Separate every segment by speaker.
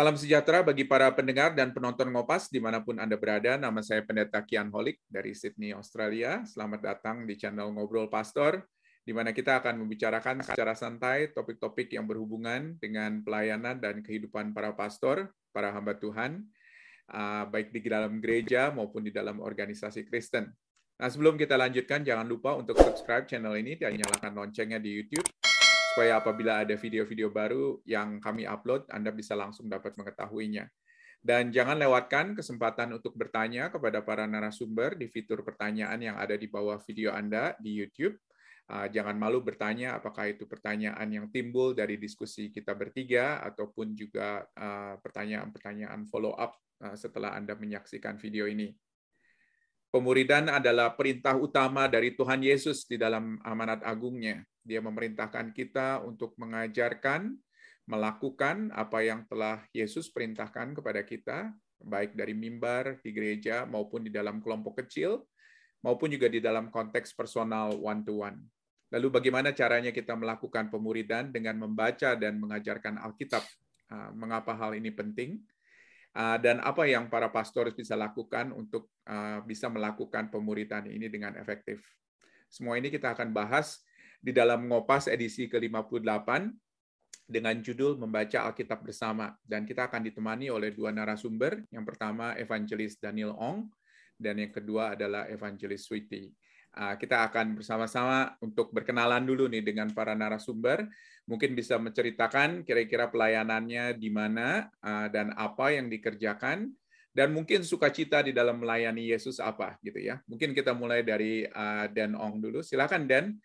Speaker 1: Salam sejahtera bagi para pendengar dan penonton Ngopas dimanapun Anda berada. Nama saya Pendeta Kian Holik dari Sydney, Australia. Selamat datang di channel Ngobrol Pastor, di mana kita akan membicarakan secara santai topik-topik yang berhubungan dengan pelayanan dan kehidupan para pastor, para hamba Tuhan, baik di dalam gereja maupun di dalam organisasi Kristen. Nah, sebelum kita lanjutkan, jangan lupa untuk subscribe channel ini dan nyalakan loncengnya di YouTube, supaya apabila ada video-video baru yang kami upload, Anda bisa langsung dapat mengetahuinya. Dan jangan lewatkan kesempatan untuk bertanya kepada para narasumber di fitur pertanyaan yang ada di bawah video Anda di YouTube. Jangan malu bertanya, apakah itu pertanyaan yang timbul dari diskusi kita bertiga, ataupun juga pertanyaan-pertanyaan follow-up setelah Anda menyaksikan video ini. Pemuridan adalah perintah utama dari Tuhan Yesus di dalam amanat agungnya. Dia memerintahkan kita untuk mengajarkan, melakukan apa yang telah Yesus perintahkan kepada kita, baik dari mimbar, di gereja, maupun di dalam kelompok kecil, maupun juga di dalam konteks personal one-to-one. Lalu bagaimana caranya kita melakukan pemuridan dengan membaca dan mengajarkan Alkitab? Mengapa hal ini penting? Dan apa yang para pastor bisa lakukan untuk bisa melakukan pemuridan ini dengan efektif. Semua ini kita akan bahas di dalam Ngopas edisi ke-58 dengan judul Membaca Alkitab Bersama. Dan kita akan ditemani oleh dua narasumber. Yang pertama Evangelis Daniel Ong, dan yang kedua adalah Evangelis Sweety. Kita akan bersama-sama untuk berkenalan dulu nih dengan para narasumber. Mungkin bisa menceritakan kira-kira pelayanannya di mana dan apa yang dikerjakan, dan mungkin sukacita di dalam melayani Yesus apa gitu ya. Mungkin kita mulai dari Dan Ong dulu. Silakan Dan,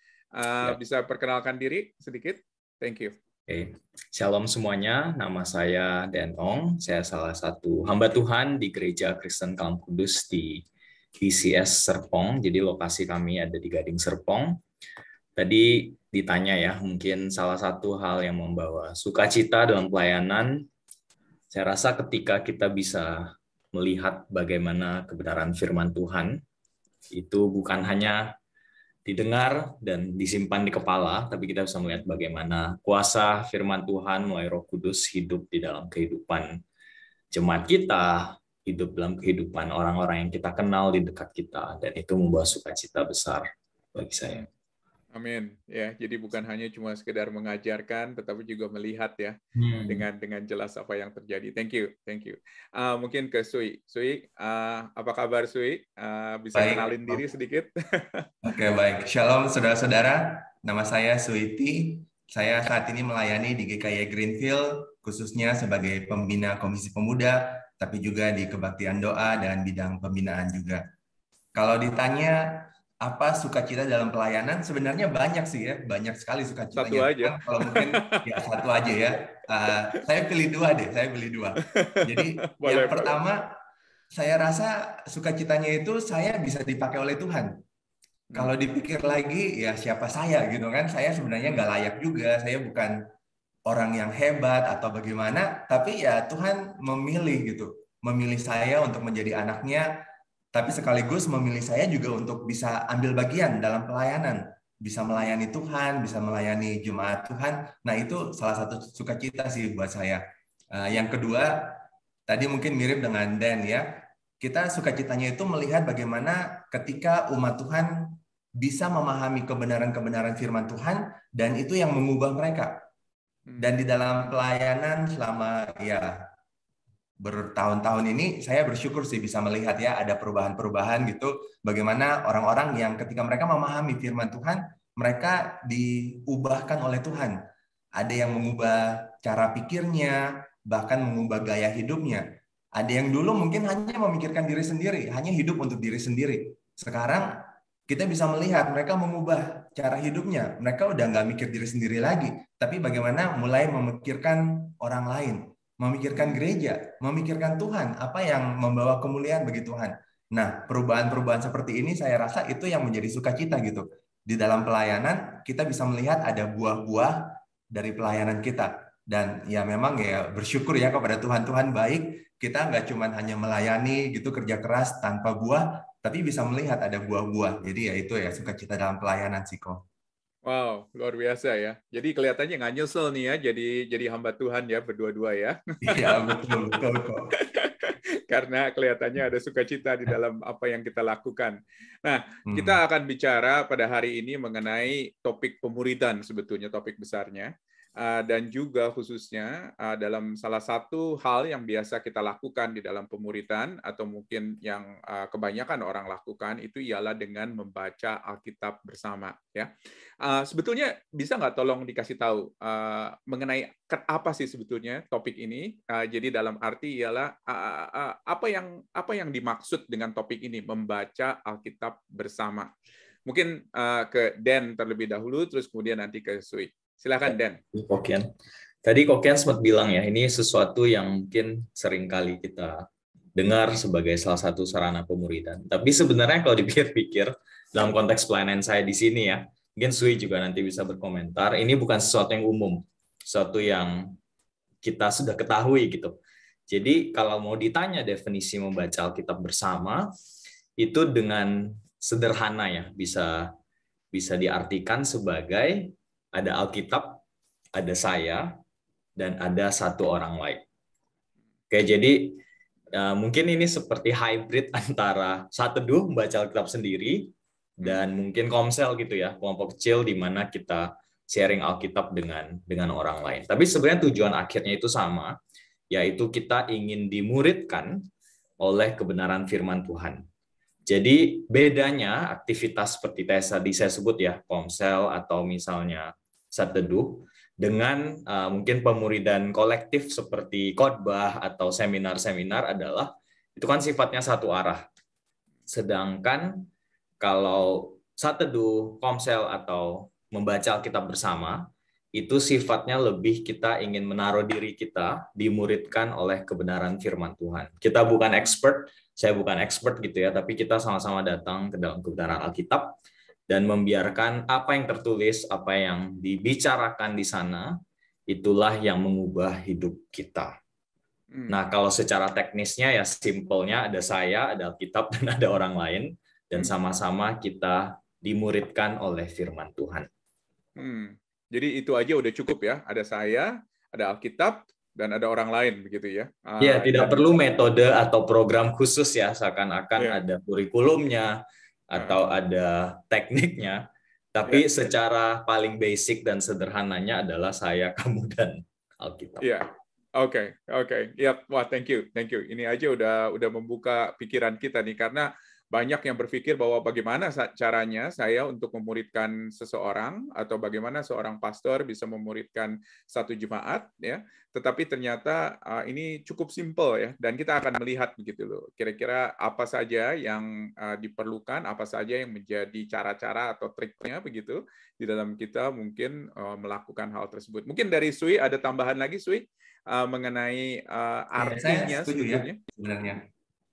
Speaker 1: bisa perkenalkan diri sedikit. Thank you.
Speaker 2: Oke. Shalom semuanya, nama saya Dan Ong. Saya salah satu hamba Tuhan di Gereja Kristen Kalam Kudus di ICS Serpong. Jadi lokasi kami ada di Gading Serpong. Tadi ditanya ya, mungkin salah satu hal yang membawa sukacita dalam pelayanan, saya rasa ketika kita bisa melihat bagaimana kebenaran firman Tuhan, itu bukan hanya didengar dan disimpan di kepala, tapi kita bisa melihat bagaimana kuasa firman Tuhan melalui Roh Kudus hidup di dalam kehidupan jemaat kita, hidup dalam kehidupan orang-orang yang kita kenal di dekat kita, dan itu membawa sukacita besar bagi saya.
Speaker 1: Amin. Ya, jadi bukan hanya cuma sekedar mengajarkan, tetapi juga melihat ya dengan jelas apa yang terjadi. Thank you. Mungkin ke Sui. Sui, apa kabar Sui? Bisa
Speaker 3: Baik.
Speaker 1: kenalin diri sedikit?
Speaker 3: Oke, baik. Shalom saudara-saudara. Nama saya Sweety. Saya saat ini melayani di GKI Greenfield, khususnya sebagai pembina Komisi Pemuda, tapi juga di kebaktian doa dan bidang pembinaan juga. Kalau ditanya apa sukacita dalam pelayanan, sebenarnya banyak sih ya, banyak sekali sukacitanya.
Speaker 1: Satu aja.
Speaker 3: Kalau mungkin ya satu aja ya. Saya pilih dua deh, Jadi yang pertama, saya rasa sukacitanya itu saya bisa dipakai oleh Tuhan. Kalau dipikir lagi, ya siapa saya gitu kan? Saya sebenarnya nggak layak juga. Saya bukan orang yang hebat atau bagaimana, tapi ya Tuhan memilih gitu. Memilih saya untuk menjadi anaknya, tapi sekaligus memilih saya juga untuk bisa ambil bagian dalam pelayanan. Bisa melayani Tuhan, bisa melayani jemaat Tuhan. Nah itu salah satu sukacita sih buat saya. Yang kedua, tadi mungkin mirip dengan Dan ya. Kita sukacitanya itu melihat bagaimana ketika umat Tuhan bisa memahami kebenaran-kebenaran firman Tuhan, dan itu yang mengubah mereka. Dan di dalam pelayanan selama ya bertahun-tahun ini, saya bersyukur sih bisa melihat ya ada perubahan-perubahan gitu, bagaimana orang-orang yang ketika mereka memahami firman Tuhan, mereka diubahkan oleh Tuhan. Ada yang mengubah cara pikirnya, bahkan mengubah gaya hidupnya. Ada yang dulu mungkin hanya memikirkan diri sendiri, hanya hidup untuk diri sendiri. Sekarang kita bisa melihat mereka mengubah cara hidupnya. Mereka udah nggak mikir diri sendiri lagi, tapi bagaimana mulai memikirkan orang lain, memikirkan gereja, memikirkan Tuhan, apa yang membawa kemuliaan bagi Tuhan. Nah, perubahan-perubahan seperti ini saya rasa itu yang menjadi sukacita gitu. Di dalam pelayanan kita bisa melihat ada buah-buah dari pelayanan kita. Dan ya memang ya bersyukur ya kepada Tuhan. Tuhan baik, kita nggak cuma hanya melayani gitu kerja keras tanpa buah, tapi bisa melihat ada buah-buah. Jadi ya itu ya sukacita dalam pelayanan sih kok.
Speaker 1: Wow, luar biasa ya. Jadi kelihatannya nggak nyesel nih ya, jadi hamba Tuhan ya berdua-dua ya.
Speaker 3: Iya betul kok.
Speaker 1: Karena kelihatannya ada sukacita di dalam apa yang kita lakukan. Nah, kita akan bicara pada hari ini mengenai topik pemuridan sebetulnya topik besarnya. Dan juga khususnya dalam salah satu hal yang biasa kita lakukan di dalam pemuridan atau mungkin yang kebanyakan orang lakukan itu ialah dengan membaca Alkitab bersama. Ya, sebetulnya bisa nggak tolong dikasih tahu mengenai apa sih sebetulnya topik ini? Jadi dalam arti ialah apa yang dimaksud dengan topik ini membaca Alkitab bersama. Mungkin ke Dan terlebih dahulu, terus kemudian nanti ke Sui. Silakan Dan.
Speaker 2: Kokian. Tadi Kokian sempat bilang ya, ini sesuatu yang mungkin sering kali kita dengar sebagai salah satu sarana pemuridan. Tapi sebenarnya kalau dipikir-pikir dalam konteks pelayanan saya di sini ya, mungkin Sui juga nanti bisa berkomentar, ini bukan sesuatu yang umum, sesuatu yang kita sudah ketahui gitu. Jadi kalau mau ditanya definisi membaca Alkitab bersama, itu dengan sederhana ya, bisa diartikan sebagai ada Alkitab, ada saya, dan ada satu orang lain. Oke, jadi mungkin ini seperti hybrid antara saat teduh membaca Alkitab sendiri dan mungkin komsel gitu ya, kelompok kecil di mana kita sharing Alkitab dengan orang lain. Tapi sebenarnya tujuan akhirnya itu sama, yaitu kita ingin dimuridkan oleh kebenaran firman Tuhan. Jadi bedanya aktivitas seperti tadi saya sebut ya, komsel atau misalnya saat teduh, dengan mungkin pemuridan kolektif seperti khotbah atau seminar-seminar adalah itu kan sifatnya satu arah. Sedangkan kalau saat teduh, komsel atau membaca Alkitab bersama, itu sifatnya lebih kita ingin menaruh diri kita dimuridkan oleh kebenaran firman Tuhan. Kita bukan expert, saya bukan expert gitu ya, tapi kita sama-sama datang ke dalam kebenaran Alkitab dan membiarkan apa yang tertulis, apa yang dibicarakan di sana, itulah yang mengubah hidup kita. Nah, kalau secara teknisnya ya simpelnya ada saya, ada Alkitab, dan ada orang lain, dan sama-sama kita dimuridkan oleh firman Tuhan.
Speaker 1: Jadi itu aja udah cukup ya, ada saya, ada Alkitab, dan ada orang lain begitu ya.
Speaker 2: Ya, tidak perlu metode atau program khusus ya, seakan-akan ada kurikulumnya, atau ada tekniknya, tapi secara paling basic dan sederhananya adalah saya, kamu, dan Alkitab.
Speaker 1: Iya, oke. Yap, wah thank you. Ini aja udah membuka pikiran kita nih, karena banyak yang berpikir bahwa bagaimana caranya saya untuk memuridkan seseorang atau bagaimana seorang pastor bisa memuridkan satu jemaat ya, tetapi ternyata ini cukup simpel ya, dan kita akan melihat begitu loh kira-kira apa saja yang diperlukan, apa saja yang menjadi cara-cara atau triknya begitu di dalam kita mungkin melakukan hal tersebut. Mungkin dari Sui ada tambahan lagi Sui mengenai artinya sebetulnya
Speaker 3: ya, sebenarnya.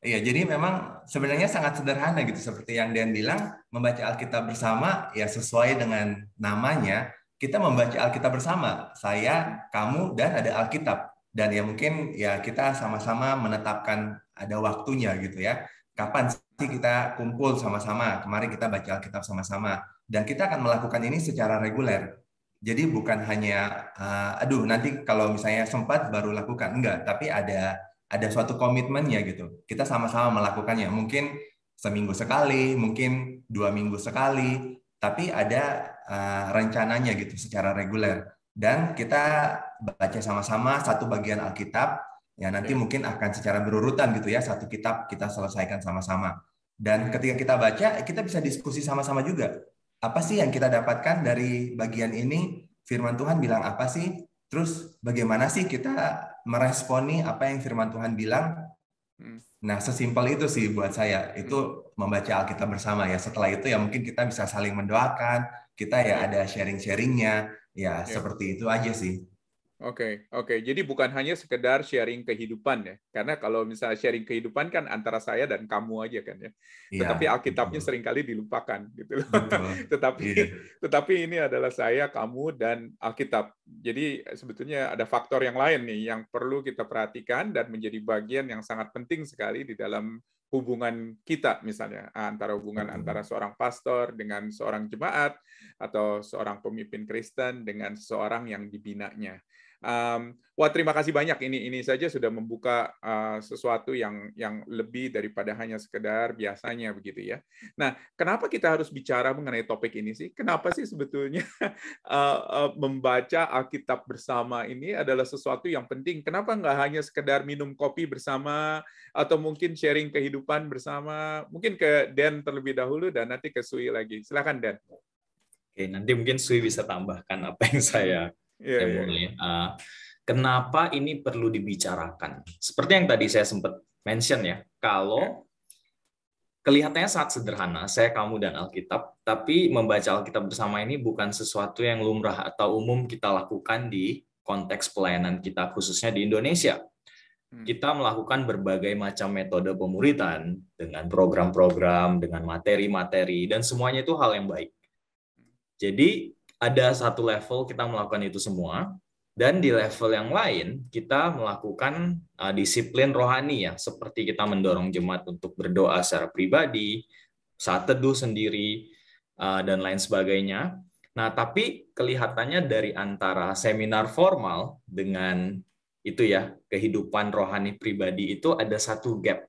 Speaker 3: Iya, jadi memang sebenarnya sangat sederhana gitu, seperti yang Dan bilang, membaca Alkitab bersama ya sesuai dengan namanya, kita membaca Alkitab bersama, saya, kamu, dan ada Alkitab. Dan ya mungkin ya kita sama-sama menetapkan ada waktunya gitu ya. Kapan sih kita kumpul sama-sama, kemarin kita baca Alkitab sama-sama. Dan kita akan melakukan ini secara reguler. Jadi bukan hanya, nanti kalau misalnya sempat baru lakukan, enggak, tapi ada suatu komitmennya gitu. Kita sama-sama melakukannya. Mungkin seminggu sekali, mungkin 2 minggu sekali, tapi ada rencananya gitu secara reguler. Dan kita baca sama-sama satu bagian Alkitab, ya nanti mungkin akan secara berurutan gitu ya, satu kitab kita selesaikan sama-sama. Dan ketika kita baca, kita bisa diskusi sama-sama juga. Apa sih yang kita dapatkan dari bagian ini? Firman Tuhan bilang apa sih? Terus bagaimana sih kita meresponi apa yang firman Tuhan bilang? Nah, sesimpel itu sih buat saya. Itu membaca Alkitab bersama ya. Setelah itu ya mungkin kita bisa saling mendoakan, kita ya ada sharing-sharingnya. Ya, seperti itu aja sih.
Speaker 1: Oke. Jadi bukan hanya sekedar sharing kehidupan ya. Karena kalau misalnya sharing kehidupan kan antara saya dan kamu aja kan ya.
Speaker 3: Iya,
Speaker 1: Tetapi Alkitabnya
Speaker 3: betul.
Speaker 1: seringkali dilupakan gitu loh.
Speaker 3: Betul. Iya.
Speaker 1: Tetapi ini adalah saya, kamu, dan Alkitab. Jadi sebetulnya ada faktor yang lain nih yang perlu kita perhatikan dan menjadi bagian yang sangat penting sekali di dalam hubungan kita, misalnya antara antara seorang pastor dengan seorang jemaat atau seorang pemimpin Kristen dengan seseorang yang dibinanya. Wah, terima kasih banyak. Ini saja sudah membuka sesuatu yang lebih daripada hanya sekedar biasanya begitu ya. Nah, kenapa kita harus bicara mengenai topik ini sih? Kenapa sih sebetulnya membaca Alkitab bersama ini adalah sesuatu yang penting? Kenapa nggak hanya sekedar minum kopi bersama atau mungkin sharing kehidupan bersama? Mungkin ke Dan terlebih dahulu dan nanti ke Sui lagi. Silakan Dan.
Speaker 2: Oke, nanti mungkin Sui bisa tambahkan apa yang saya mulai. Kenapa ini perlu dibicarakan? Seperti yang tadi saya sempat mention ya, kalau kelihatannya sangat sederhana, saya, kamu, dan Alkitab, tapi membaca Alkitab bersama ini bukan sesuatu yang lumrah atau umum kita lakukan di konteks pelayanan kita, khususnya di Indonesia. Kita melakukan berbagai macam metode pemuridan, dengan program-program, dengan materi-materi, dan semuanya itu hal yang baik. Jadi ada satu level kita melakukan itu semua, dan di level yang lain kita melakukan disiplin rohani ya, seperti kita mendorong jemaat untuk berdoa secara pribadi, saat teduh sendiri, dan lain sebagainya. Nah, tapi kelihatannya dari antara seminar formal dengan itu ya, kehidupan rohani pribadi itu ada satu gap,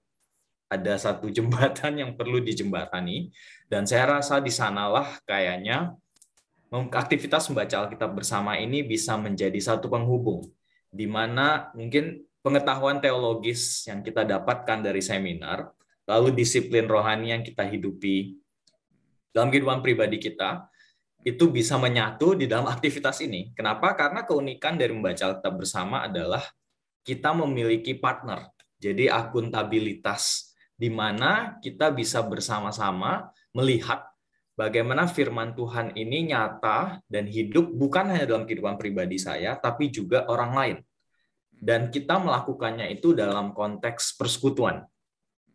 Speaker 2: ada satu jembatan yang perlu dijembatani, dan saya rasa di sanalah kayaknya aktivitas membaca Alkitab bersama ini bisa menjadi satu penghubung, di mana mungkin pengetahuan teologis yang kita dapatkan dari seminar, lalu disiplin rohani yang kita hidupi dalam kehidupan pribadi kita, itu bisa menyatu di dalam aktivitas ini. Kenapa? Karena keunikan dari membaca Alkitab bersama adalah kita memiliki partner, jadi akuntabilitas, di mana kita bisa bersama-sama melihat bagaimana firman Tuhan ini nyata dan hidup bukan hanya dalam kehidupan pribadi saya, tapi juga orang lain. Dan kita melakukannya itu dalam konteks persekutuan,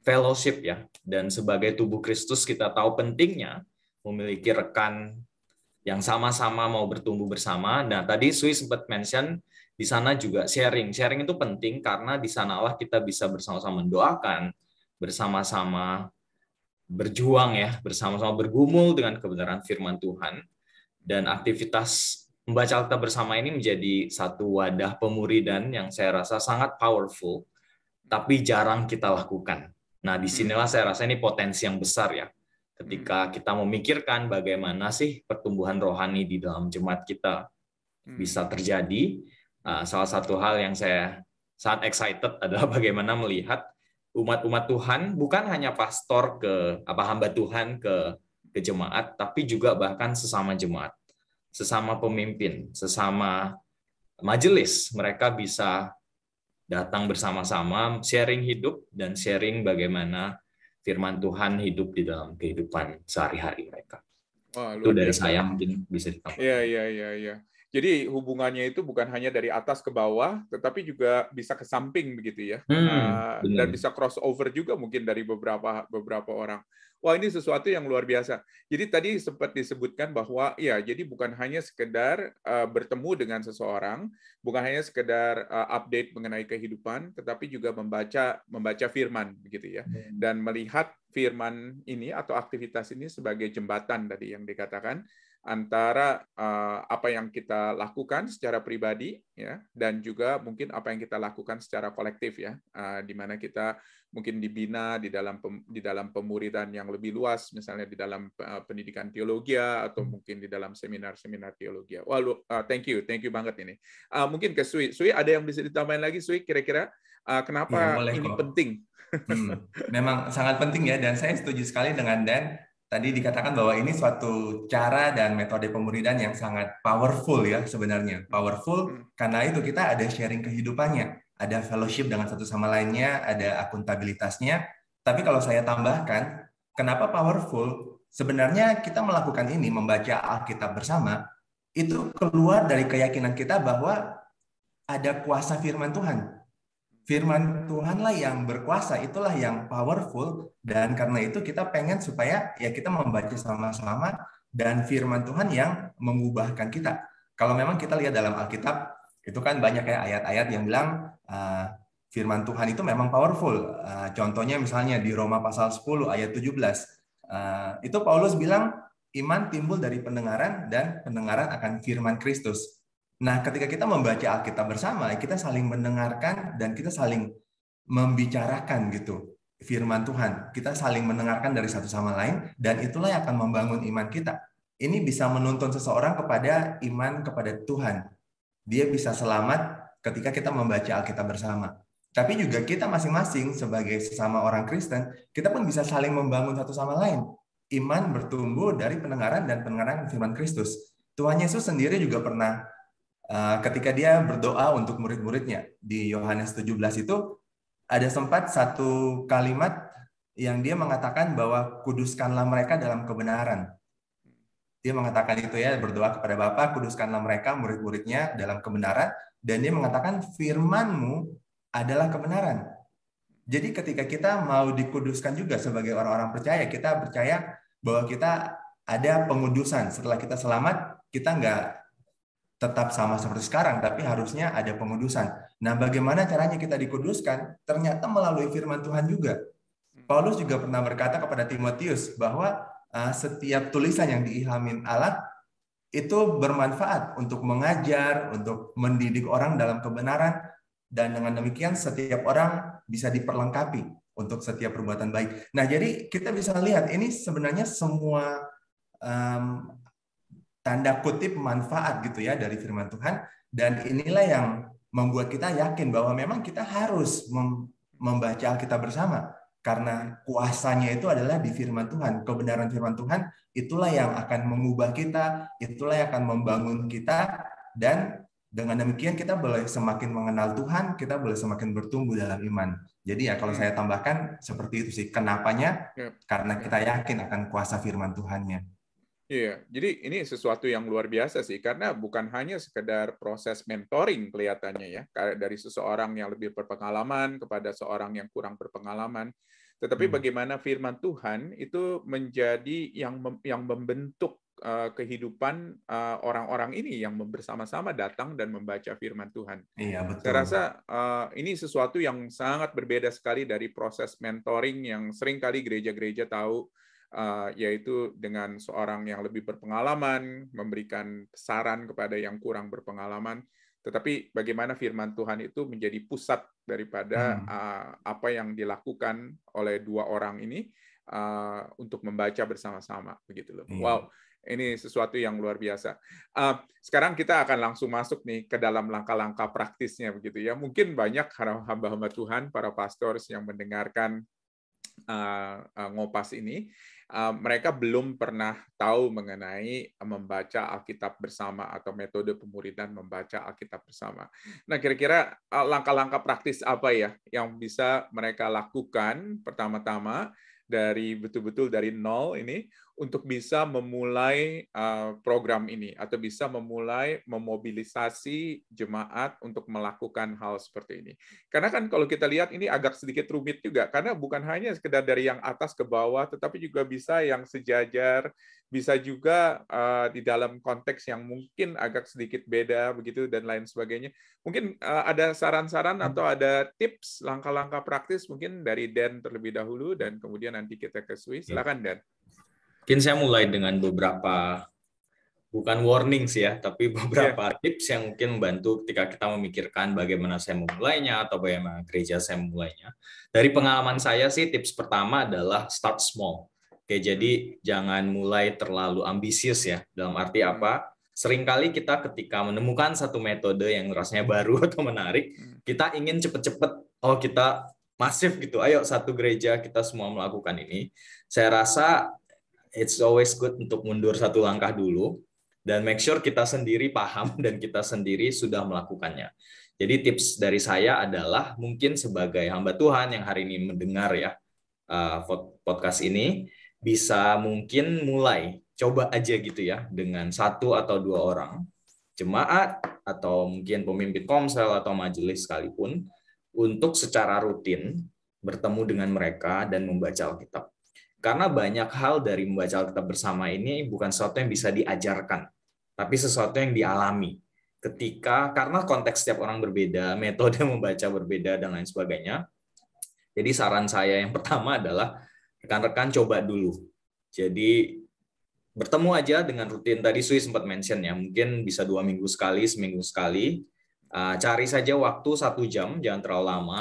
Speaker 2: fellowship ya. Dan sebagai tubuh Kristus kita tahu pentingnya memiliki rekan yang sama-sama mau bertumbuh bersama. Nah, tadi Sui sempat mention di sana juga sharing. Sharing itu penting karena di sanalah kita bisa bersama-sama mendoakan, bersama-sama berjuang ya, bersama-sama bergumul dengan kebenaran firman Tuhan, dan aktivitas membaca Alkitab bersama ini menjadi satu wadah pemuridan yang saya rasa sangat powerful, tapi jarang kita lakukan. Nah, disinilah saya rasa ini potensi yang besar ya, ketika kita memikirkan bagaimana sih pertumbuhan rohani di dalam jemaat kita bisa terjadi. Salah satu hal yang saya sangat excited adalah bagaimana melihat umat-umat Tuhan, bukan hanya pastor hamba Tuhan ke jemaat, tapi juga bahkan sesama jemaat, sesama pemimpin, sesama majelis, mereka bisa datang bersama-sama, sharing hidup dan sharing bagaimana firman Tuhan hidup di dalam kehidupan sehari-hari mereka.
Speaker 1: Wah,
Speaker 2: itu dari saya mungkin bisa ditambahkan.
Speaker 1: Iya. Jadi hubungannya itu bukan hanya dari atas ke bawah, tetapi juga bisa ke samping begitu ya, dan bisa crossover juga mungkin dari beberapa orang. Wah, ini sesuatu yang luar biasa. Jadi tadi sempat disebutkan bahwa ya, jadi bukan hanya sekedar bertemu dengan seseorang, bukan hanya sekedar update mengenai kehidupan, tetapi juga membaca firman begitu ya, dan melihat firman ini atau aktivitas ini sebagai jembatan tadi yang dikatakan antara apa yang kita lakukan secara pribadi ya, dan juga mungkin apa yang kita lakukan secara kolektif ya, di mana kita mungkin dibina di dalam pemuridan yang lebih luas, misalnya di dalam pendidikan teologi atau mungkin di dalam seminar-seminar teologi. Wah, thank you banget ini. Mungkin ke Sui ada yang bisa ditambahin lagi, Sui, kira-kira kenapa ini penting?
Speaker 3: Memang sangat penting ya, dan saya setuju sekali dengan Dan. Tadi dikatakan bahwa ini suatu cara dan metode pemuridan yang sangat powerful ya sebenarnya. Powerful karena itu kita ada sharing kehidupannya. ada fellowship dengan satu sama lainnya, ada akuntabilitasnya. Tapi kalau saya tambahkan, kenapa powerful? Sebenarnya kita melakukan ini, membaca Alkitab bersama, itu keluar dari keyakinan kita bahwa ada kuasa firman Tuhan. Firman Tuhanlah yang berkuasa, itulah yang powerful, dan karena itu kita pengen supaya ya kita membaca sama-sama, dan firman Tuhan yang mengubahkan kita. Kalau memang kita lihat dalam Alkitab, itu kan banyak ya ayat-ayat yang bilang firman Tuhan itu memang powerful. Contohnya misalnya di Roma pasal 10 ayat 17. Itu Paulus bilang, iman timbul dari pendengaran, dan pendengaran akan firman Kristus. Nah, ketika kita membaca Alkitab bersama, kita saling mendengarkan dan kita saling membicarakan gitu firman Tuhan. Kita saling mendengarkan dari satu sama lain, dan itulah yang akan membangun iman kita. Ini bisa menuntun seseorang kepada iman kepada Tuhan. Dia bisa selamat ketika kita membaca Alkitab bersama. Tapi juga kita masing-masing sebagai sesama orang Kristen, kita pun bisa saling membangun satu sama lain. Iman bertumbuh dari pendengaran dan pendengaran firman Kristus. Tuhan Yesus sendiri juga pernah ketika dia berdoa untuk murid-muridnya di Yohanes 17 itu ada sempat satu kalimat yang dia mengatakan bahwa kuduskanlah mereka dalam kebenaran. Dia mengatakan itu ya, berdoa kepada Bapa, kuduskanlah mereka murid-muridnya dalam kebenaran, dan dia mengatakan firman-Mu adalah kebenaran. Jadi ketika kita mau dikuduskan juga sebagai orang-orang percaya, kita percaya bahwa kita ada pengudusan. Setelah kita selamat, kita nggak tetap sama seperti sekarang, tapi harusnya ada pengudusan. Nah, bagaimana caranya kita dikuduskan? Ternyata melalui firman Tuhan juga. Paulus juga pernah berkata kepada Timotius bahwa setiap tulisan yang diilhamin Allah itu bermanfaat untuk mengajar, untuk mendidik orang dalam kebenaran, dan dengan demikian setiap orang bisa diperlengkapi untuk setiap perbuatan baik. Nah, jadi kita bisa lihat ini sebenarnya semua tanda kutip manfaat gitu ya dari firman Tuhan, dan inilah yang membuat kita yakin bahwa memang kita harus membaca Alkitab bersama karena kuasanya itu adalah di firman Tuhan. Kebenaran firman Tuhan itulah yang akan mengubah kita, itulah yang akan membangun kita, dan dengan demikian kita boleh semakin mengenal Tuhan, kita boleh semakin bertumbuh dalam iman. Jadi ya kalau saya tambahkan seperti itu sih, kenapanya? Karena kita yakin akan kuasa firman Tuhannya.
Speaker 1: Iya, jadi ini sesuatu yang luar biasa sih, karena bukan hanya sekedar proses mentoring kelihatannya ya, dari seseorang yang lebih berpengalaman kepada seorang yang kurang berpengalaman, tetapi bagaimana firman Tuhan itu menjadi yang membentuk kehidupan orang-orang ini yang bersama-sama datang dan membaca firman Tuhan.
Speaker 3: Iya, betul.
Speaker 1: Saya rasa ini sesuatu yang sangat berbeda sekali dari proses mentoring yang seringkali gereja-gereja tahu, yaitu dengan seorang yang lebih berpengalaman, memberikan saran kepada yang kurang berpengalaman, tetapi bagaimana firman Tuhan itu menjadi pusat daripada apa yang dilakukan oleh dua orang ini untuk membaca bersama-sama, begitu loh. Wow, ini sesuatu yang luar biasa. Sekarang kita akan langsung masuk nih ke dalam langkah-langkah praktisnya, begitu ya. Mungkin banyak hamba-hamba Tuhan, para pastors yang mendengarkan Ngopas ini, mereka belum pernah tahu mengenai membaca Alkitab bersama atau metode pemuridan membaca Alkitab bersama. Nah, kira-kira langkah-langkah praktis apa ya yang bisa mereka lakukan pertama-tama dari betul-betul dari nol ini untuk bisa memulai program ini atau bisa memulai memobilisasi jemaat untuk melakukan hal seperti ini. Karena kan kalau kita lihat ini agak sedikit rumit juga, karena bukan hanya sekedar dari yang atas ke bawah, tetapi juga bisa yang sejajar, bisa juga di dalam konteks yang mungkin agak sedikit beda begitu dan lain sebagainya. Mungkin ada saran-saran atau ada tips langkah-langkah praktis mungkin dari Dan terlebih dahulu dan kemudian nanti kita ke Sui. Silakan Dan.
Speaker 2: Mungkin saya mulai dengan beberapa, bukan warning sih ya, tapi beberapa tips yang mungkin membantu ketika kita memikirkan bagaimana saya memulainya atau bagaimana gereja saya memulainya. Dari pengalaman saya sih, tips pertama adalah start small. Oke, jadi jangan mulai terlalu ambisius ya. Dalam arti apa? Seringkali kita ketika menemukan satu metode yang rasanya baru atau menarik, kita ingin cepet-cepet, oh kita masif gitu, ayo satu gereja kita semua melakukan ini. Saya rasa it's always good untuk mundur satu langkah dulu dan make sure kita sendiri paham dan kita sendiri sudah melakukannya. Jadi tips dari saya adalah mungkin sebagai hamba Tuhan yang hari ini mendengar ya podcast ini, bisa mungkin mulai coba aja gitu ya dengan 1 atau 2 orang jemaat atau mungkin pemimpin komsel atau majelis sekalipun untuk secara rutin bertemu dengan mereka dan membaca Alkitab. Karena banyak hal dari membaca Alkitab bersama ini bukan sesuatu yang bisa diajarkan, tapi sesuatu yang dialami. Karena konteks setiap orang berbeda, metode membaca berbeda, dan lain sebagainya. Jadi saran saya yang pertama adalah rekan-rekan coba dulu. Jadi bertemu aja dengan rutin. Tadi Sui sempat mention ya, mungkin bisa 2 minggu sekali, seminggu sekali. Cari saja waktu 1 jam, jangan terlalu lama,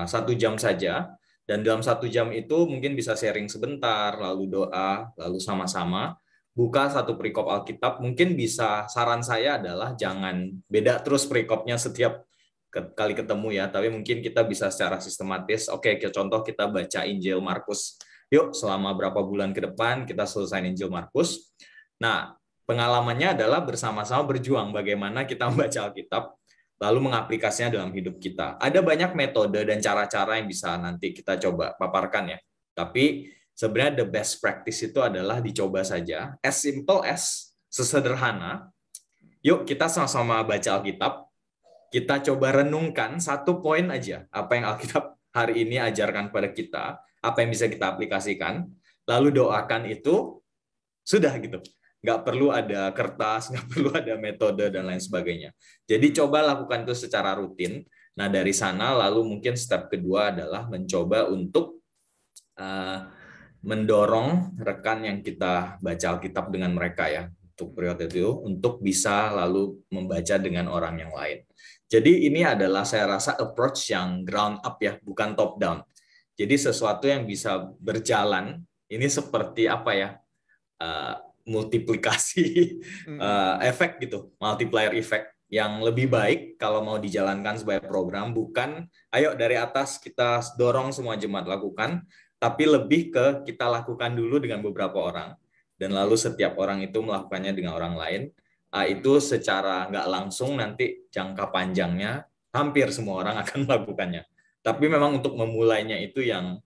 Speaker 2: 1 jam saja. Dan dalam 1 jam itu mungkin bisa sharing sebentar, lalu doa, lalu sama-sama buka satu perikop Alkitab. Mungkin bisa, saran saya adalah jangan beda terus perikopnya setiap kali ketemu ya, tapi mungkin kita bisa secara sistematis. Oke, contoh kita baca Injil Markus. Yuk, selama berapa bulan ke depan kita selesai Injil Markus. Nah, pengalamannya adalah bersama-sama berjuang bagaimana kita membaca Alkitab, lalu mengaplikasinya dalam hidup kita. Ada banyak metode dan cara-cara yang bisa nanti kita coba paparkan ya. Tapi sebenarnya the best practice itu adalah dicoba saja. As simple as, sesederhana. Yuk kita sama-sama baca Alkitab. Kita coba renungkan 1 poin aja. Apa yang Alkitab hari ini ajarkan pada kita. Apa yang bisa kita aplikasikan. Lalu doakan itu, sudah gitu. Nggak perlu ada kertas, nggak perlu ada metode, dan lain sebagainya. Jadi coba lakukan itu secara rutin. Nah dari sana lalu mungkin step kedua adalah mencoba untuk mendorong rekan yang kita baca Alkitab dengan mereka ya, untuk periode itu, untuk bisa lalu membaca dengan orang yang lain. Jadi ini adalah saya rasa approach yang ground up ya, bukan top down. Jadi sesuatu yang bisa berjalan, ini seperti apa ya, multiplikasi efek gitu, multiplier effect yang lebih baik kalau mau dijalankan sebagai program, bukan ayo dari atas kita dorong semua jemaat lakukan, tapi lebih ke kita lakukan dulu dengan beberapa orang, dan lalu setiap orang itu melakukannya dengan orang lain. Itu secara nggak langsung nanti jangka panjangnya hampir semua orang akan melakukannya. Tapi memang untuk memulainya itu yang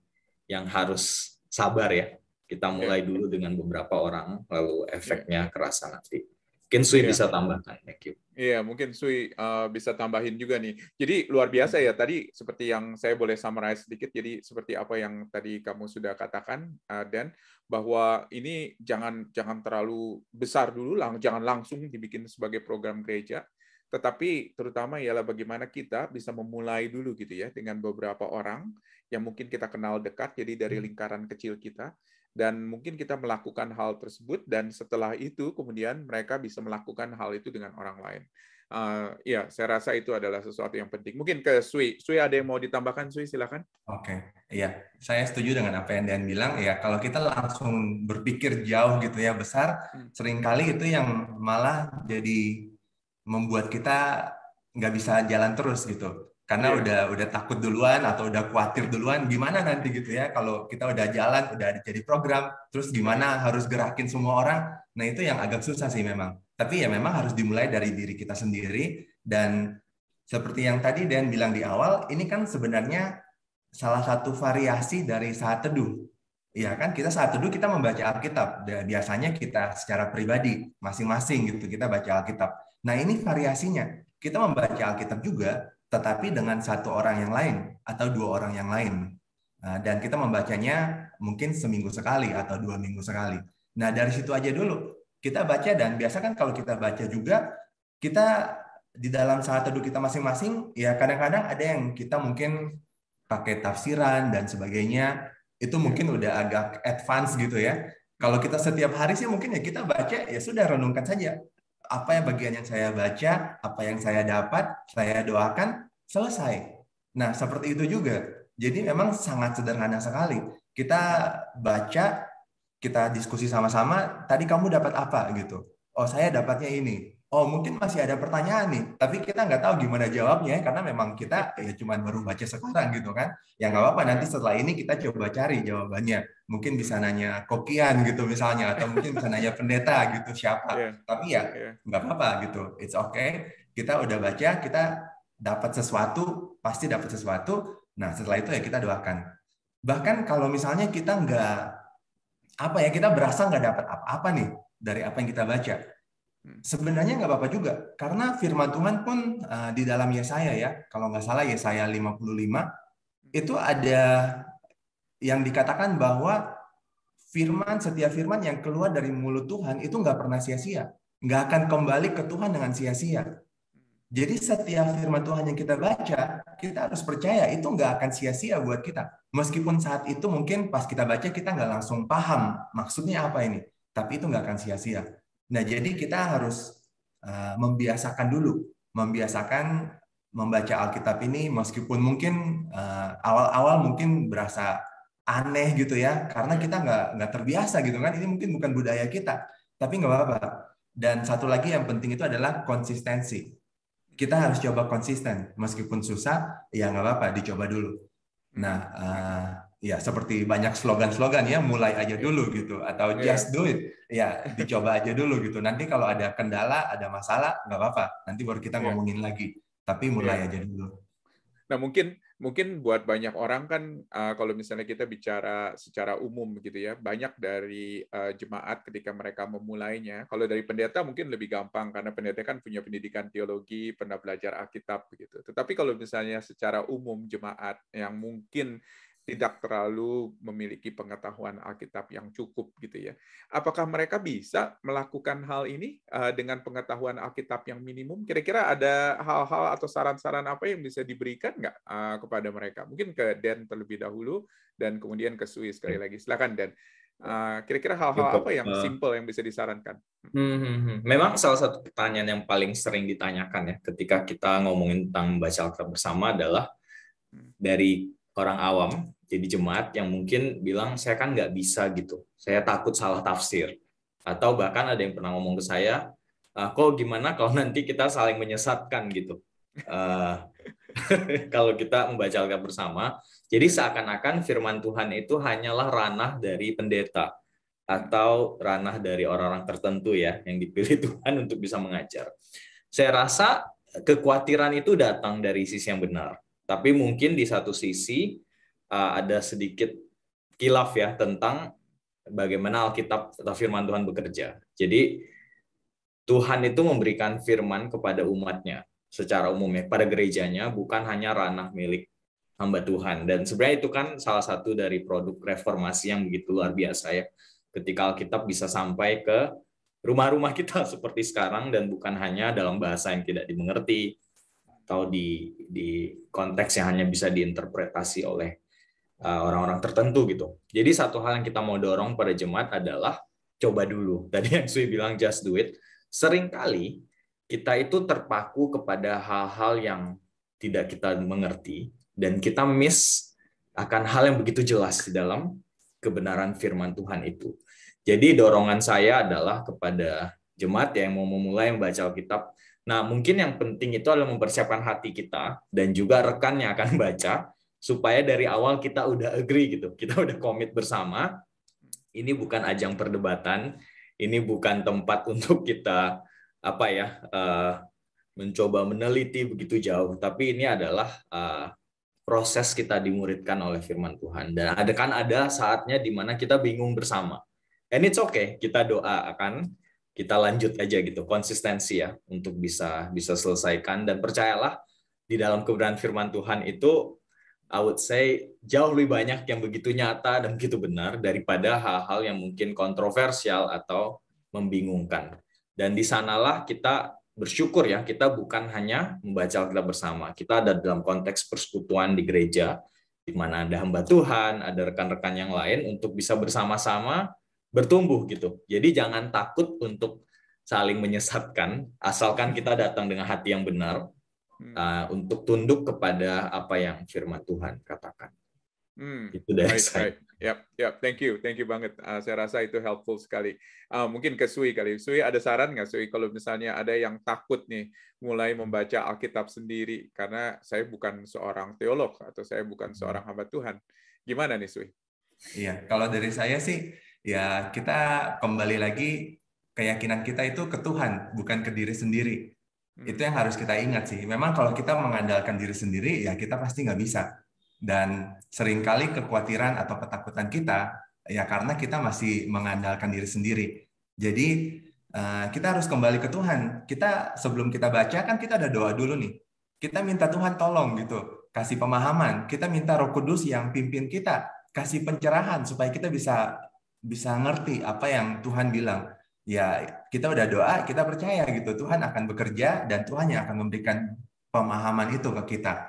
Speaker 2: harus sabar ya. Kita mulai dulu dengan beberapa orang, lalu efeknya kerasa nanti. Mungkin Sui bisa tambahkan. Thank you.
Speaker 1: Iya, mungkin Sui bisa tambahin juga nih. Jadi luar biasa ya, tadi seperti yang saya boleh summarize sedikit, jadi seperti apa yang tadi kamu sudah katakan, Dan, bahwa ini jangan terlalu besar dulu, jangan langsung dibikin sebagai program gereja, tetapi terutama ialah bagaimana kita bisa memulai dulu gitu ya, dengan beberapa orang yang mungkin kita kenal dekat, jadi dari lingkaran kecil kita, dan mungkin kita melakukan hal tersebut, dan setelah itu kemudian mereka bisa melakukan hal itu dengan orang lain. Ya, saya rasa itu adalah sesuatu yang penting. Mungkin ke Sui. Sui ada yang mau ditambahkan, Sui? Silakan.
Speaker 3: Oke, iya. Saya setuju dengan apa yang Dan bilang. Ya, kalau kita langsung berpikir jauh gitu ya, besar, seringkali itu yang malah jadi membuat kita nggak bisa jalan terus gitu. Karena udah takut duluan atau udah khawatir duluan gimana nanti gitu ya, kalau kita udah jalan, udah jadi program, terus gimana harus gerakin semua orang. Nah itu yang agak susah sih memang. Tapi ya memang harus dimulai dari diri kita sendiri, dan seperti yang tadi Dan bilang di awal, ini kan sebenarnya salah satu variasi dari saat teduh. Ya kan, kita saat teduh kita membaca Alkitab. Biasanya kita secara pribadi masing-masing gitu kita baca Alkitab. Nah ini variasinya. Kita membaca Alkitab juga, tetapi dengan 1 orang yang lain atau 2 orang yang lain. Dan kita membacanya mungkin seminggu sekali atau 2 minggu sekali. Nah dari situ aja dulu kita baca, dan biasa kan kalau kita baca juga, kita di dalam saat teduh kita masing-masing, ya kadang-kadang ada yang kita mungkin pakai tafsiran dan sebagainya, itu mungkin udah agak advance gitu ya. Kalau kita setiap hari sih mungkin ya kita baca, ya sudah renungkan saja. Apa yang bagian yang saya baca, apa yang saya dapat, saya doakan, selesai. Nah, seperti itu juga. Jadi memang sangat sederhana sekali. Kita baca, kita diskusi sama-sama, tadi kamu dapat apa gitu. Oh, saya dapatnya ini. Oh, mungkin masih ada pertanyaan nih, tapi kita nggak tahu gimana jawabnya, karena memang kita ya cuma baru baca sekarang gitu kan. Ya nggak apa-apa, nanti setelah ini kita coba cari jawabannya. Mungkin bisa nanya Kokian gitu misalnya, atau mungkin bisa nanya pendeta gitu siapa. Tapi ya nggak apa-apa gitu, it's okay. Kita udah baca, kita dapat sesuatu, pasti dapat sesuatu. Nah, setelah itu ya kita doakan. Bahkan kalau misalnya kita kita berasa nggak dapat apa-apa nih dari apa yang kita baca. Sebenarnya nggak apa-apa juga, karena firman Tuhan pun di dalam Yesaya ya, kalau nggak salah Yesaya 55, itu ada yang dikatakan bahwa setiap firman yang keluar dari mulut Tuhan itu nggak pernah sia-sia, nggak akan kembali ke Tuhan dengan sia-sia. Jadi setiap firman Tuhan yang kita baca, kita harus percaya itu nggak akan sia-sia buat kita. Meskipun saat itu mungkin pas kita baca kita nggak langsung paham maksudnya apa ini, tapi itu nggak akan sia-sia. Nah, jadi kita harus membiasakan membaca Alkitab ini, meskipun mungkin awal-awal mungkin berasa aneh gitu ya, karena kita nggak terbiasa gitu kan, ini mungkin bukan budaya kita, tapi nggak apa-apa. Dan satu lagi yang penting itu adalah konsistensi. Kita harus coba konsisten, meskipun susah, ya nggak apa-apa, dicoba dulu. Nah, ya seperti banyak slogan-slogan ya, mulai aja dulu gitu, atau just do it, ya dicoba aja dulu gitu. Nanti kalau ada kendala, ada masalah, nggak apa-apa, nanti baru kita ngomongin lagi. Tapi mulai aja dulu.
Speaker 1: Nah, mungkin buat banyak orang kan kalau misalnya kita bicara secara umum gitu ya, banyak dari jemaat ketika mereka memulainya, kalau dari pendeta mungkin lebih gampang karena pendeta kan punya pendidikan teologi, pernah belajar Alkitab begitu. Tetapi kalau misalnya secara umum jemaat yang mungkin tidak terlalu memiliki pengetahuan Alkitab yang cukup gitu ya. Apakah mereka bisa melakukan hal ini dengan pengetahuan Alkitab yang minimum? Kira-kira ada hal-hal atau saran-saran apa yang bisa diberikan nggak kepada mereka? Mungkin ke Dan terlebih dahulu dan kemudian ke Sui sekali lagi. Silakan Dan. Kira-kira hal-hal apa yang simple yang bisa disarankan?
Speaker 2: Memang salah satu pertanyaan yang paling sering ditanyakan ya ketika kita ngomongin tentang membaca Alkitab bersama adalah dari orang awam, jadi jemaat yang mungkin bilang, saya kan nggak bisa gitu, saya takut salah tafsir. Atau bahkan ada yang pernah ngomong ke saya, kok gimana kalau nanti kita saling menyesatkan gitu. Kalau kita membaca Alkitab bersama, jadi seakan-akan firman Tuhan itu hanyalah ranah dari pendeta, atau ranah dari orang-orang tertentu ya, yang dipilih Tuhan untuk bisa mengajar. Saya rasa kekhawatiran itu datang dari sisi yang benar. Tapi mungkin di satu sisi ada sedikit kilaf ya tentang bagaimana Alkitab atau firman Tuhan bekerja. Jadi Tuhan itu memberikan firman kepada umatnya secara umum ya, pada gerejanya, bukan hanya ranah milik hamba Tuhan. Dan sebenarnya itu kan salah satu dari produk reformasi yang begitu luar biasa ya. Ketika Alkitab bisa sampai ke rumah-rumah kita seperti sekarang dan bukan hanya dalam bahasa yang tidak dimengerti, atau di konteks yang hanya bisa diinterpretasi oleh orang-orang tertentu gitu. Jadi satu hal yang kita mau dorong pada jemaat adalah coba dulu. Tadi yang Sui bilang just do it. Seringkali kita itu terpaku kepada hal-hal yang tidak kita mengerti dan kita miss akan hal yang begitu jelas di dalam kebenaran firman Tuhan itu. Jadi dorongan saya adalah kepada jemaat yang mau memulai membaca Alkitab. Nah, mungkin yang penting itu adalah mempersiapkan hati kita dan juga rekan yang akan baca, supaya dari awal kita udah agree gitu, kita udah komit bersama. Ini bukan ajang perdebatan, ini bukan tempat untuk kita mencoba meneliti begitu jauh, tapi ini adalah proses kita dimuridkan oleh firman Tuhan. Dan ada saatnya di mana kita bingung bersama. And it's okay, kita doa akan kita lanjut aja gitu, konsistensi ya untuk bisa selesaikan. Dan percayalah di dalam kebenaran firman Tuhan itu, I would say jauh lebih banyak yang begitu nyata dan begitu benar daripada hal-hal yang mungkin kontroversial atau membingungkan. Dan di sanalah kita bersyukur ya, kita bukan hanya membaca Alkitab bersama, kita ada dalam konteks persekutuan di gereja, di mana ada hamba Tuhan, ada rekan-rekan yang lain untuk bisa bersama-sama bertumbuh gitu. Jadi jangan takut untuk saling menyesatkan, asalkan kita datang dengan hati yang benar untuk tunduk kepada apa yang firman Tuhan katakan. Itu dari saya.
Speaker 1: Yep. Thank you banget. Saya rasa itu helpful sekali. Mungkin ke Sui kali. Sui ada saran nggak Sui kalau misalnya ada yang takut nih mulai membaca Alkitab sendiri karena saya bukan seorang teolog atau saya bukan seorang hamba Tuhan. Gimana nih Sui?
Speaker 3: Iya, kalau dari saya sih ya kita kembali lagi keyakinan kita itu ke Tuhan, bukan ke diri sendiri. Itu yang harus kita ingat sih. Memang kalau kita mengandalkan diri sendiri, ya kita pasti nggak bisa. Dan seringkali kekhawatiran atau ketakutan kita, ya karena kita masih mengandalkan diri sendiri. Jadi kita harus kembali ke Tuhan. Kita sebelum kita baca kan kita ada doa dulu nih. Kita minta Tuhan tolong gitu, kasih pemahaman. Kita minta Roh Kudus yang pimpin kita, kasih pencerahan supaya kita bisa ngerti apa yang Tuhan bilang. Ya, kita udah doa, kita percaya gitu. Tuhan akan bekerja dan Tuhan yang akan memberikan pemahaman itu ke kita.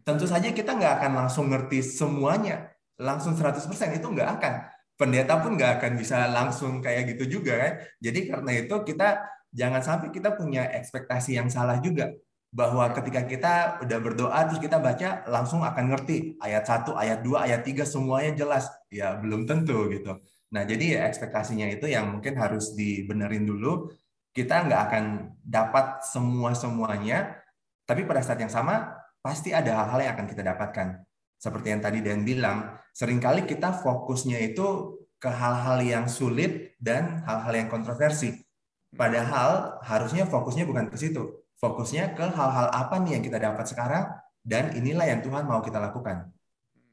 Speaker 3: Tentu saja kita nggak akan langsung ngerti semuanya, langsung 100% itu nggak akan. Pendeta pun nggak akan bisa langsung kayak gitu juga kan. Jadi karena itu kita jangan sampai kita punya ekspektasi yang salah juga. Bahwa ketika kita udah berdoa terus kita baca langsung akan ngerti ayat 1, ayat 2, ayat 3 semuanya jelas. Ya belum tentu gitu. Nah, jadi ya ekspektasinya itu yang mungkin harus dibenerin dulu. Kita nggak akan dapat semuanya, tapi pada saat yang sama, pasti ada hal-hal yang akan kita dapatkan. Seperti yang tadi Dan bilang, seringkali kita fokusnya itu ke hal-hal yang sulit dan hal-hal yang kontroversi. Padahal harusnya fokusnya bukan ke situ. Fokusnya ke hal-hal apa nih yang kita dapat sekarang, dan inilah yang Tuhan mau kita lakukan.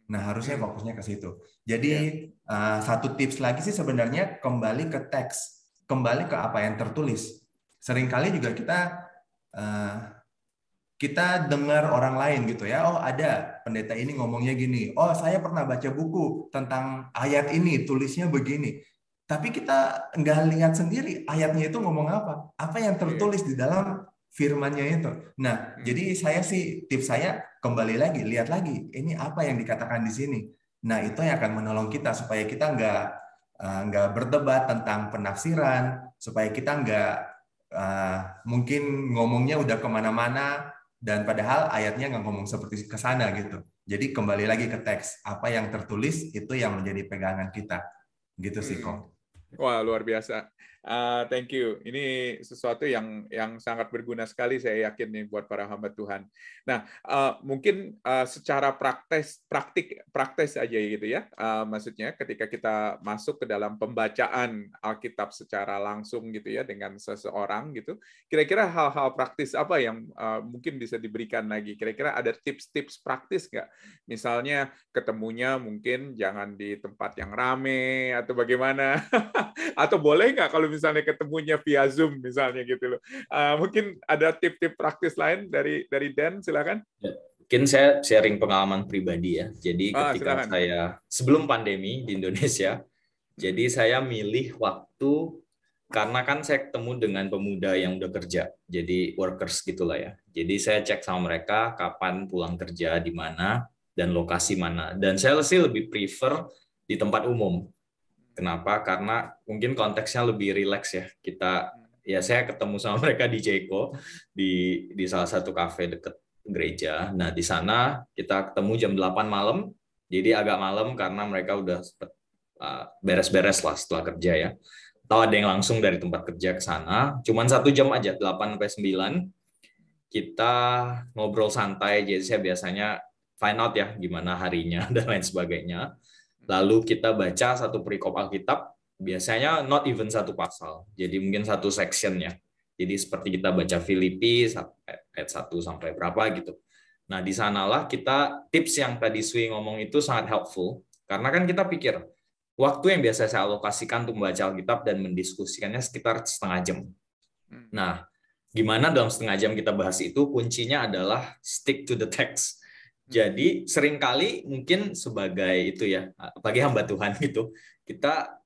Speaker 3: Nah, harusnya fokusnya ke situ. Jadi, satu tips lagi sih sebenarnya kembali ke teks, kembali ke apa yang tertulis. Seringkali juga kita dengar orang lain gitu ya, oh ada pendeta ini ngomongnya gini, oh saya pernah baca buku tentang ayat ini, tulisnya begini. Tapi kita nggak lihat sendiri ayatnya itu ngomong apa yang tertulis di dalam firman-Nya itu. Nah, jadi tips saya kembali lagi, lihat lagi, ini apa yang dikatakan di sini. Nah, itu yang akan menolong kita supaya kita nggak berdebat tentang penafsiran, supaya kita nggak mungkin ngomongnya udah kemana-mana, dan padahal ayatnya nggak ngomong seperti ke sana gitu. Jadi kembali lagi ke teks, apa yang tertulis itu yang menjadi pegangan kita. Gitu sih, kok.
Speaker 1: Wah, luar biasa. Thank you. Ini sesuatu yang sangat berguna sekali, saya yakin nih buat para hamba Tuhan. Nah, mungkin secara praktis aja gitu ya. Maksudnya ketika kita masuk ke dalam pembacaan Alkitab secara langsung gitu ya dengan seseorang gitu, kira-kira hal-hal praktis apa yang mungkin bisa diberikan lagi? Kira-kira ada tips-tips praktis nggak? Misalnya ketemunya mungkin jangan di tempat yang rame atau bagaimana? Atau boleh nggak kalau misalnya ketemunya via Zoom misalnya gitu loh. Mungkin ada tip-tip praktis lain dari Dan, silakan.
Speaker 2: Ya, mungkin saya sharing pengalaman pribadi ya. Jadi ketika
Speaker 1: silakan.
Speaker 2: saya sebelum pandemi di Indonesia, jadi saya milih waktu karena kan saya ketemu dengan pemuda yang udah kerja, jadi workers gitulah ya. Jadi saya cek sama mereka kapan pulang kerja, di mana dan lokasi mana. Dan saya sih lebih prefer di tempat umum. Kenapa? Karena mungkin konteksnya lebih rileks ya. Saya ketemu sama mereka di Jeko di salah satu kafe dekat gereja. Nah, di sana kita ketemu jam 8 malam. Jadi agak malam karena mereka udah beres-beres lah setelah kerja ya. Atau ada yang langsung dari tempat kerja ke sana. Cuman 1 jam aja, 8 sampai 9. Kita ngobrol santai. Jadi saya biasanya find out ya gimana harinya dan lain sebagainya. Lalu kita baca satu perikop Alkitab, biasanya not even satu pasal, jadi mungkin satu section ya. Jadi seperti kita baca Filipi ayat 1 sampai berapa gitu. Nah, di sanalah kita tips yang tadi Sui ngomong itu sangat helpful, karena kan kita pikir waktu yang biasa saya alokasikan untuk membaca Alkitab dan mendiskusikannya sekitar setengah jam. Nah, gimana dalam setengah jam kita bahas itu, kuncinya adalah stick to the text. Jadi seringkali mungkin sebagai itu ya, bagi hamba Tuhan gitu, kita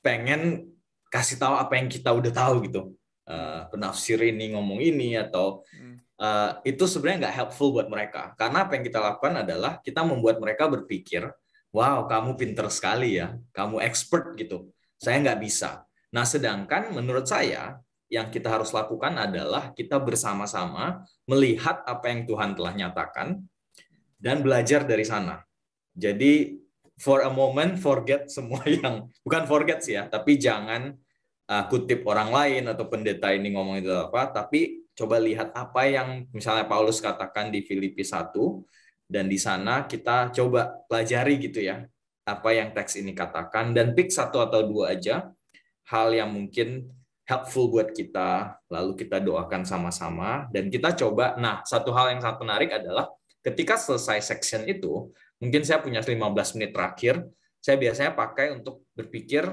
Speaker 2: pengen kasih tahu apa yang kita udah tahu gitu. Penafsir ini ngomong ini atau itu sebenarnya nggak helpful buat mereka. Karena apa yang kita lakukan adalah kita membuat mereka berpikir, wow kamu pinter sekali ya, kamu expert gitu. Saya nggak bisa. Nah sedangkan menurut saya yang kita harus lakukan adalah kita bersama-sama melihat apa yang Tuhan telah nyatakan dan belajar dari sana. Jadi for a moment forget semua yang bukan forget sih ya, tapi jangan kutip orang lain atau pendeta ini ngomong itu apa, tapi coba lihat apa yang misalnya Paulus katakan di Filipi 1 dan di sana kita coba pelajari gitu ya, apa yang teks ini katakan dan pick 1 atau 2 aja hal yang mungkin helpful buat kita, lalu kita doakan sama-sama, dan kita coba. Nah, satu hal yang sangat menarik adalah ketika selesai section itu, mungkin saya punya 15 menit terakhir, saya biasanya pakai untuk berpikir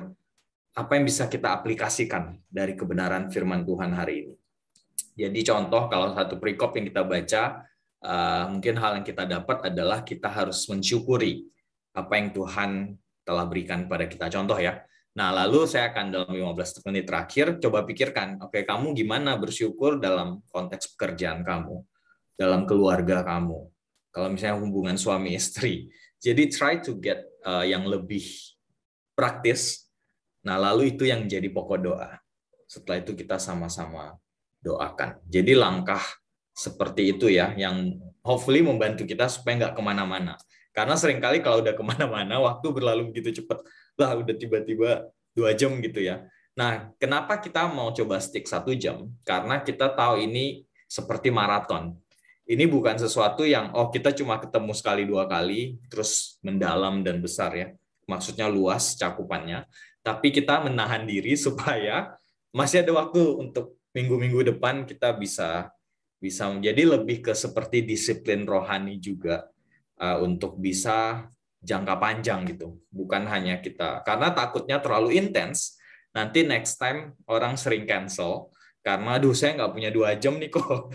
Speaker 2: apa yang bisa kita aplikasikan dari kebenaran firman Tuhan hari ini. Jadi contoh, kalau satu perikop yang kita baca, mungkin hal yang kita dapat adalah kita harus mensyukuri apa yang Tuhan telah berikan pada kita. Contoh ya. Nah, lalu saya akan dalam 15 menit terakhir coba pikirkan, oke, kamu gimana bersyukur dalam konteks pekerjaan kamu, dalam keluarga kamu, kalau misalnya hubungan suami istri. Jadi try to get yang lebih praktis. Nah, lalu itu yang jadi pokok doa. Setelah itu kita sama-sama doakan. Jadi langkah seperti itu ya, yang hopefully membantu kita supaya nggak kemana-mana. Karena seringkali kalau udah kemana-mana, waktu berlalu begitu cepat. Lah, udah tiba-tiba 2 jam gitu ya. Nah, kenapa kita mau coba stick 1 jam? Karena kita tahu ini seperti maraton. Ini bukan sesuatu yang, kita cuma ketemu sekali 2 kali, terus mendalam dan besar ya. Maksudnya luas cakupannya. Tapi kita menahan diri supaya masih ada waktu untuk minggu-minggu depan kita bisa menjadi lebih ke seperti disiplin rohani juga. Untuk bisa jangka panjang gitu, bukan hanya kita, karena takutnya terlalu intens, nanti next time orang sering cancel, karena aduh saya nggak punya 2 jam nih kok,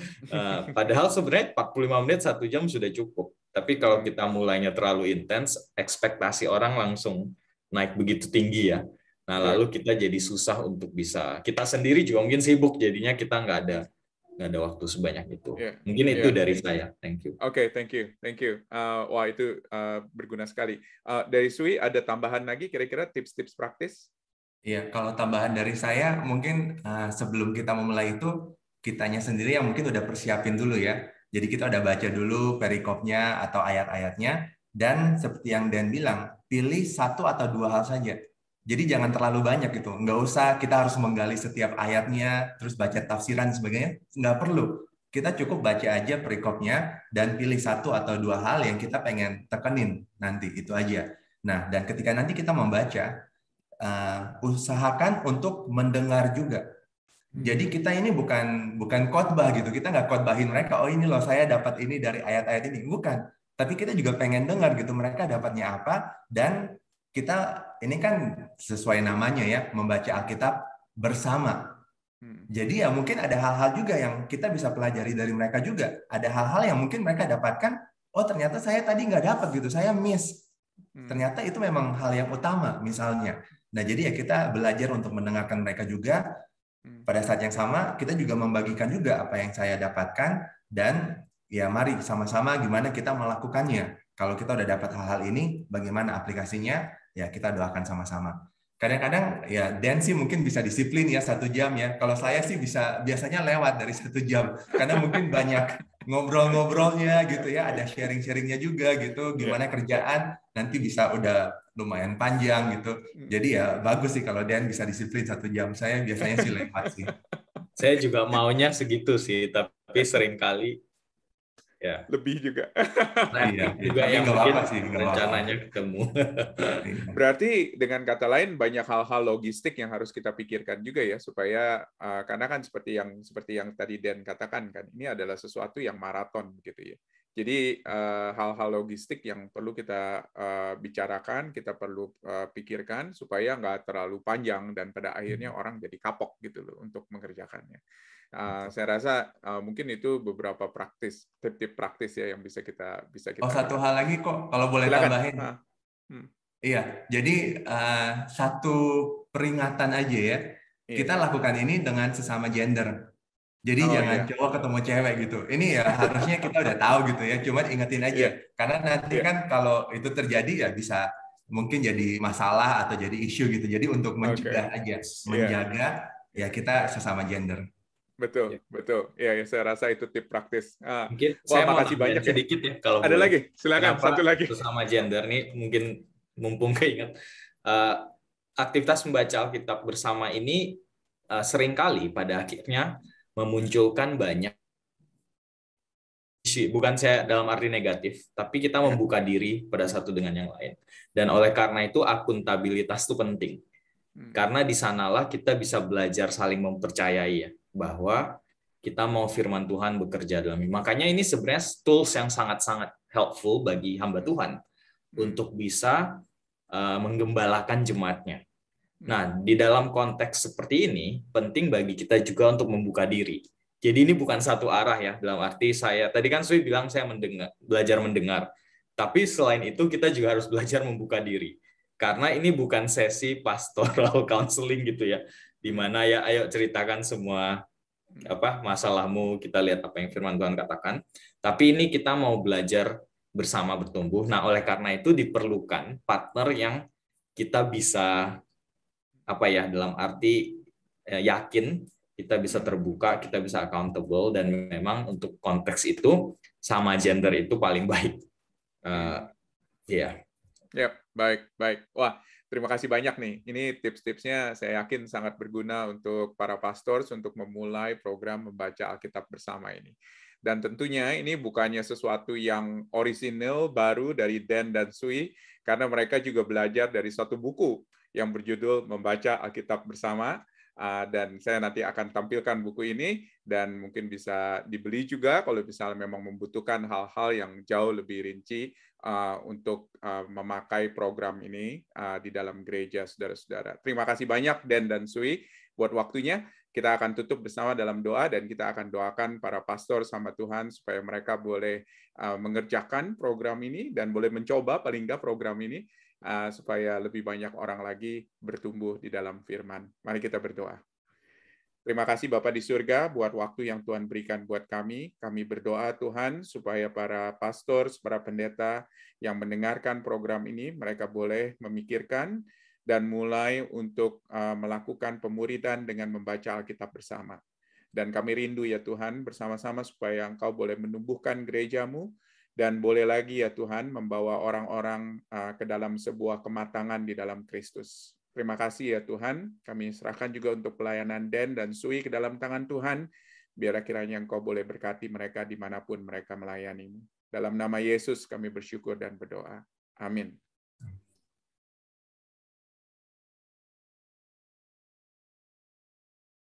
Speaker 2: padahal sebenarnya 45 menit 1 jam sudah cukup, tapi kalau kita mulainya terlalu intens, ekspektasi orang langsung naik begitu tinggi ya, nah lalu kita jadi susah untuk bisa, kita sendiri juga mungkin sibuk, jadinya kita nggak ada waktu sebanyak itu. Mungkin itu dari saya. Thank you.
Speaker 1: Oke, thank you. Wah, itu berguna sekali. Dari Sui, ada tambahan lagi kira-kira tips-tips praktis?
Speaker 3: Iya, kalau tambahan dari saya, mungkin sebelum kita memulai itu, kitanya sendiri yang mungkin udah persiapin dulu ya. Jadi kita udah baca dulu perikopnya atau ayat-ayatnya, dan seperti yang Dan bilang, pilih 1 atau 2 hal saja. Jadi jangan terlalu banyak gitu. Nggak usah kita harus menggali setiap ayatnya, terus baca tafsiran dan sebagainya. Nggak perlu. Kita cukup baca aja perikopnya dan pilih 1 atau 2 hal yang kita pengen tekenin nanti. Itu aja. Nah, dan ketika nanti kita membaca, usahakan untuk mendengar juga. Jadi kita ini bukan khotbah gitu. Kita nggak khotbahin mereka, oh ini loh saya dapat ini dari ayat-ayat ini. Bukan. Tapi kita juga pengen dengar gitu mereka dapatnya apa, dan kita ini kan sesuai namanya ya, membaca Alkitab bersama. Jadi ya mungkin ada hal-hal juga yang kita bisa pelajari dari mereka juga. Ada hal-hal yang mungkin mereka dapatkan, oh ternyata saya tadi nggak dapat gitu, saya miss. Ternyata itu memang hal yang utama misalnya. Nah jadi ya kita belajar untuk mendengarkan mereka juga. Pada saat yang sama kita juga membagikan juga apa yang saya dapatkan, dan ya mari sama-sama gimana kita melakukannya. Kalau kita udah dapat hal-hal ini, bagaimana aplikasinya? Ya kita doakan sama-sama. Kadang-kadang ya Dan sih mungkin bisa disiplin ya 1 jam ya. Kalau saya sih biasanya lewat dari 1 jam karena mungkin banyak ngobrol-ngobrolnya gitu ya, ada sharing-sharingnya juga gitu. Gimana kerjaan nanti bisa udah lumayan panjang gitu. Jadi ya bagus sih kalau Dan bisa disiplin 1 jam. Saya biasanya sih lewat sih.
Speaker 2: Saya juga maunya segitu sih, tapi seringkali ya
Speaker 1: lebih juga.
Speaker 3: Iya,
Speaker 2: juga
Speaker 3: tapi
Speaker 2: yang
Speaker 3: nggak
Speaker 2: mungkin
Speaker 3: apa-apa sih, nggak apa-apa.
Speaker 2: rencananya ketemu.
Speaker 1: Berarti dengan kata lain banyak hal-hal logistik yang harus kita pikirkan juga ya, supaya karena kan seperti yang tadi Dan katakan kan, ini adalah sesuatu yang maraton gitu ya. Jadi hal-hal logistik yang perlu kita bicarakan, kita perlu pikirkan supaya nggak terlalu panjang dan pada akhirnya orang jadi kapok gitu loh untuk mengerjakannya. Saya rasa mungkin itu beberapa tip-tip praktis ya yang bisa kita
Speaker 3: Oh, satu hal lagi kok kalau boleh
Speaker 1: silakan
Speaker 3: tambahin. Iya, jadi satu peringatan aja ya. Kita lakukan ini dengan sesama gender. Jadi jangan cowok ketemu cewek gitu. Ini ya harusnya kita udah tahu gitu ya. Cuman ingetin aja. Karena nanti kan kalau itu terjadi ya bisa mungkin jadi masalah atau jadi isu gitu. Jadi untuk mencegah aja, menjaga ya kita sesama gender.
Speaker 1: Betul. Ya, saya rasa itu tip praktis.
Speaker 2: Mungkin saya mau
Speaker 1: makasih banyak
Speaker 2: sedikit ya kalau
Speaker 1: ada
Speaker 2: boleh.
Speaker 1: lagi, silakan.
Speaker 2: Kenapa
Speaker 1: satu lagi.
Speaker 2: Sesama gender nih mungkin mumpung keinget aktivitas membaca Alkitab bersama ini seringkali pada akhirnya memunculkan banyak isu. Bukan saya dalam arti negatif, tapi kita membuka diri pada satu dengan yang lain. Dan oleh karena itu akuntabilitas itu penting. Karena di sanalah kita bisa belajar saling mempercayai ya, bahwa kita mau firman Tuhan bekerja dalam ini. Makanya ini sebenarnya tools yang sangat-sangat helpful bagi hamba Tuhan untuk bisa menggembalakan jemaatnya. Nah, di dalam konteks seperti ini, penting bagi kita juga untuk membuka diri. Jadi ini bukan satu arah ya, dalam arti saya, tadi kan Sui bilang saya belajar mendengar. Tapi selain itu kita juga harus belajar membuka diri. Karena ini bukan sesi pastoral counseling gitu ya, di mana ya ayo ceritakan semua masalahmu, kita lihat apa yang firman Tuhan katakan. Tapi ini kita mau belajar bersama bertumbuh. Nah, oleh karena itu diperlukan partner yang kita bisa dalam arti yakin, kita bisa terbuka, kita bisa accountable, dan memang untuk konteks itu sama gender itu paling baik.
Speaker 1: Baik. Wah, terima kasih banyak nih. Ini tips-tipsnya saya yakin sangat berguna untuk para pastors untuk memulai program membaca Alkitab bersama ini. Dan tentunya ini bukannya sesuatu yang orisinal baru dari Dan dan Sui, karena mereka juga belajar dari satu buku yang berjudul Membaca Alkitab Bersama. Dan saya nanti akan tampilkan buku ini, dan mungkin bisa dibeli juga kalau misalnya memang membutuhkan hal-hal yang jauh lebih rinci untuk memakai program ini di dalam gereja, saudara-saudara. Terima kasih banyak Dan dan Sui buat waktunya. Kita akan tutup bersama dalam doa, dan kita akan doakan para pastor sama Tuhan supaya mereka boleh mengerjakan program ini dan boleh mencoba paling nggak program ini supaya lebih banyak orang lagi bertumbuh di dalam firman. Mari kita berdoa. Terima kasih Bapa di surga buat waktu yang Tuhan berikan buat kami. Kami berdoa Tuhan supaya para pastor, para pendeta yang mendengarkan program ini, mereka boleh memikirkan dan mulai untuk melakukan pemuridan dengan membaca Alkitab bersama. Dan kami rindu ya Tuhan bersama-sama supaya Engkau boleh menumbuhkan gerejamu, dan boleh lagi ya Tuhan membawa orang-orang ke dalam sebuah kematangan di dalam Kristus. Terima kasih ya Tuhan, kami serahkan juga untuk pelayanan Dan dan Sui ke dalam tangan Tuhan, biar kiranya Engkau boleh berkati mereka dimanapun mereka melayani-Mu. Dalam nama Yesus kami bersyukur dan berdoa. Amin.